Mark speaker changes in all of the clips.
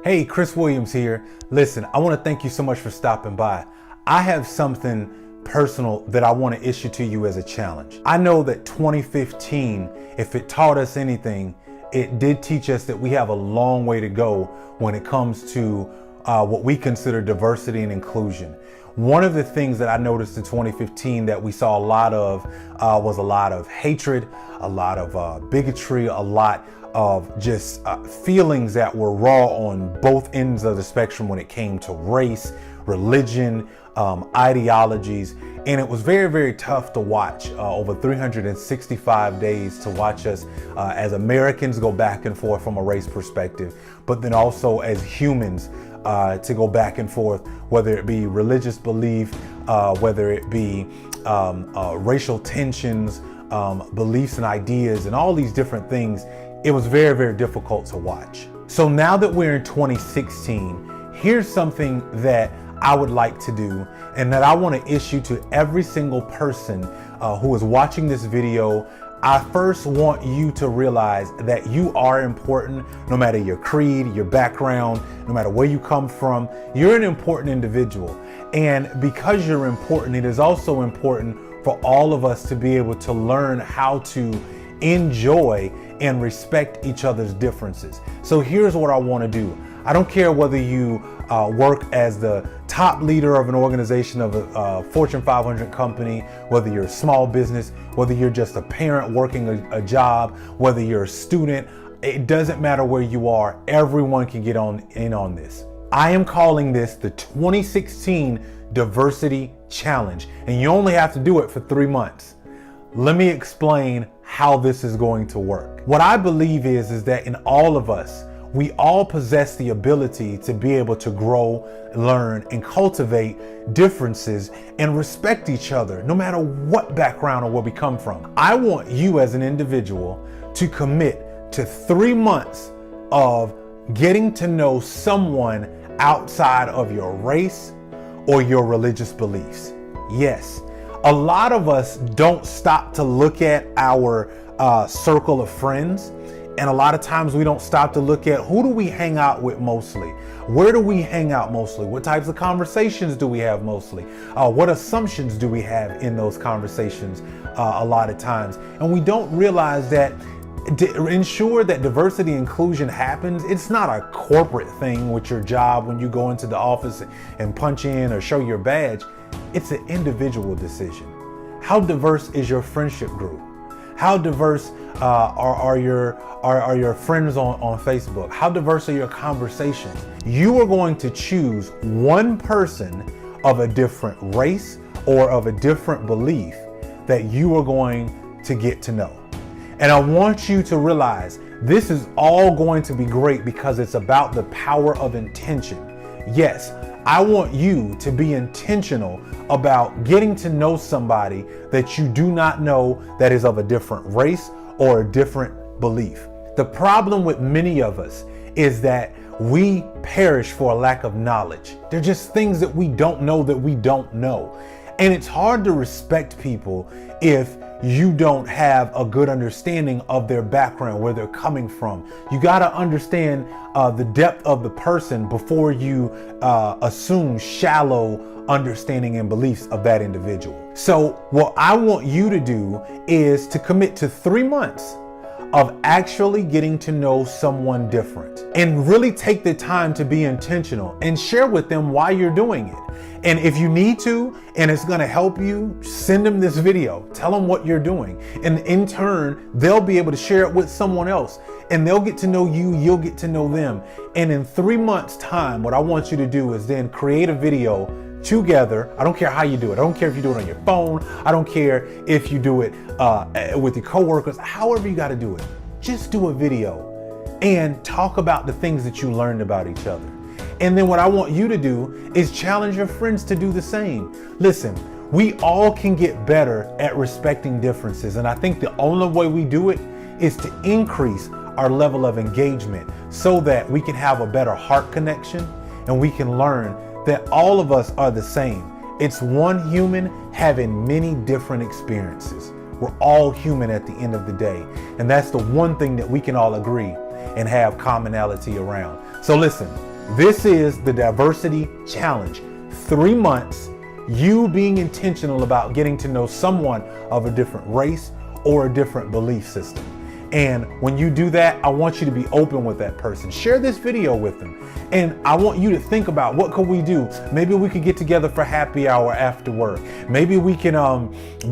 Speaker 1: Hey, Chris Williams here. Listen, I want to thank you so much for stopping by. I have something personal that I want to issue to you as a challenge. I know that 2015, if it taught us anything, it did teach us that we have a long way to go when it comes to what we consider diversity and inclusion. One of the things that I noticed in 2015 that we saw a lot of was a lot of hatred, a lot of bigotry, a lot of just feelings that were raw on both ends of the spectrum when it came to race, religion, ideologies. And it was very, very tough to watch over 365 days to watch us as Americans go back and forth from a race perspective, but then also as humans to go back and forth, whether it be religious belief, whether it be racial tensions, beliefs and ideas, and all these different things. It was very, very difficult to watch. So now that we're in 2016, here's something that I would like to do and that I want to issue to every single person who is watching this video. I first want you to realize that you are important, no matter your creed, your background, no matter where you come from. You're an important individual. And because you're important, it is also important for all of us to be able to learn how to enjoy and respect each other's differences. So here's what I want to do. I don't care whether you work as the top leader of an organization of a Fortune 500 company, whether you're a small business, whether you're just a parent working a job, whether you're a student. It doesn't matter where you are. Everyone can get in on this. I am calling this the 2016 Diversity Challenge, and you only have to do it for 3 months. Let me explain how this is going to work. What I believe is that in all of us, we all possess the ability to be able to grow, learn, and cultivate differences and respect each other, no matter what background or where we come from. I want you as an individual to commit to 3 months of getting to know someone outside of your race or your religious beliefs. Yes, a lot of us don't stop to look at our circle of friends. And a lot of times we don't stop to look at who do we hang out with mostly? Where do we hang out mostly? What types of conversations do we have mostly? What assumptions do we have in those conversations a lot of times? And we don't realize that to ensure that diversity and inclusion happens, it's not a corporate thing with your job when you go into the office and punch in or show your badge. It's an individual decision. How diverse is your friendship group? How diverse are your friends on Facebook? How diverse are your conversations? You are going to choose one person of a different race or of a different belief that you are going to get to know. And I want you to realize this is all going to be great because it's about the power of intention. Yes, I want you to be intentional about getting to know somebody that you do not know that is of a different race or a different belief. The problem with many of us is that we perish for a lack of knowledge. They're just things that we don't know that we don't know. And it's hard to respect people if you don't have a good understanding of their background, where they're coming from. You got to understand the depth of the person before you assume shallow understanding and beliefs of that individual. So what I want you to do is to commit to 3 months of actually getting to know someone different and really take the time to be intentional and share with them why you're doing it. And if you need to, and it's going to help you, send them this video, tell them what you're doing. And in turn, they'll be able to share it with someone else and they'll get to know you, you'll get to know them. And in 3 months time, what I want you to do is then create a video together. I don't care how you do it. I don't care if you do it on your phone. I don't care if you do it with your coworkers, however you got to do it. Just do a video and talk about the things that you learned about each other. And then what I want you to do is challenge your friends to do the same. Listen, we all can get better at respecting differences. And I think the only way we do it is to increase our level of engagement so that we can have a better heart connection and we can learn that all of us are the same. It's one human having many different experiences. We're all human at the end of the day. And that's the one thing that we can all agree and have commonality around. So listen, This is the Diversity Challenge. 3 months, you being intentional about getting to know someone of a different race or a different belief system. And when you do that, I want you to be open with that person. Share this video with them. And I want you to think about, what could we do? Maybe we could get together for happy hour after work. Maybe we can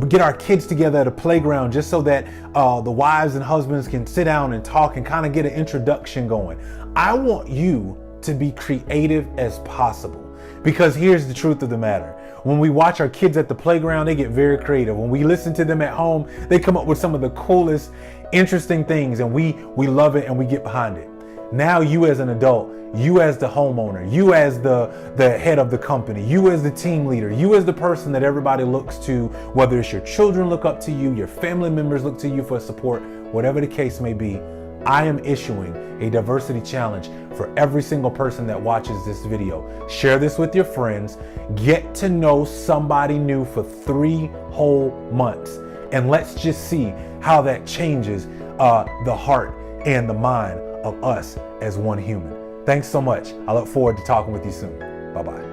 Speaker 1: get our kids together at a playground just so that the wives and husbands can sit down and talk and kind of get an introduction going. I want you to be creative as possible, because here's the truth of the matter. When we watch our kids at the playground, they get very creative. When we listen to them at home, they come up with some of the coolest, interesting things, and we love it and we get behind it. Now you as an adult, you as the homeowner, you as the head of the company, you as the team leader, you as the person that everybody looks to, whether it's your children look up to you, your family members look to you for support, whatever the case may be, I am issuing a diversity challenge for every single person that watches this video. Share this with your friends. Get to know somebody new for 3 whole months. And let's just see how that changes the heart and the mind of us as one human. Thanks so much. I look forward to talking with you soon. Bye-bye.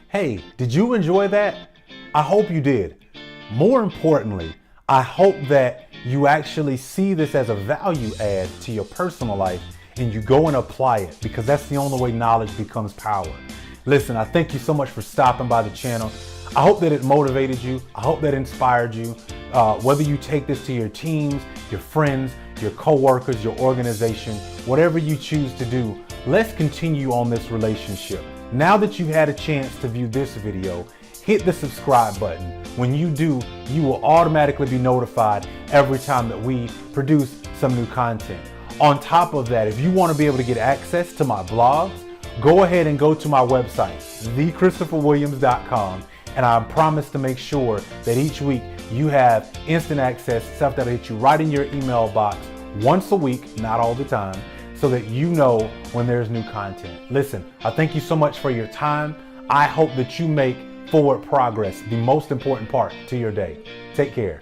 Speaker 1: Hey, did you enjoy that? I hope you did. More importantly, I hope that you actually see this as a value add to your personal life and you go and apply it, because that's the only way knowledge becomes power. Listen, I thank you so much for stopping by the channel. I hope that it motivated you. I hope that inspired you. Whether you take this to your teams, your friends, your coworkers, your organization, whatever you choose to do, let's continue on this relationship. Now that you've had a chance to view this video, hit the subscribe button. When you do, you will automatically be notified every time that we produce some new content. On top of that, if you want to be able to get access to my blogs, go ahead and go to my website, thechristopherwilliams.com, and I promise to make sure that each week you have instant access, stuff that'll hit you right in your email box once a week, not all the time, so that you know when there's new content. Listen, I thank you so much for your time. I hope that you make forward progress the most important part to your day. Take care.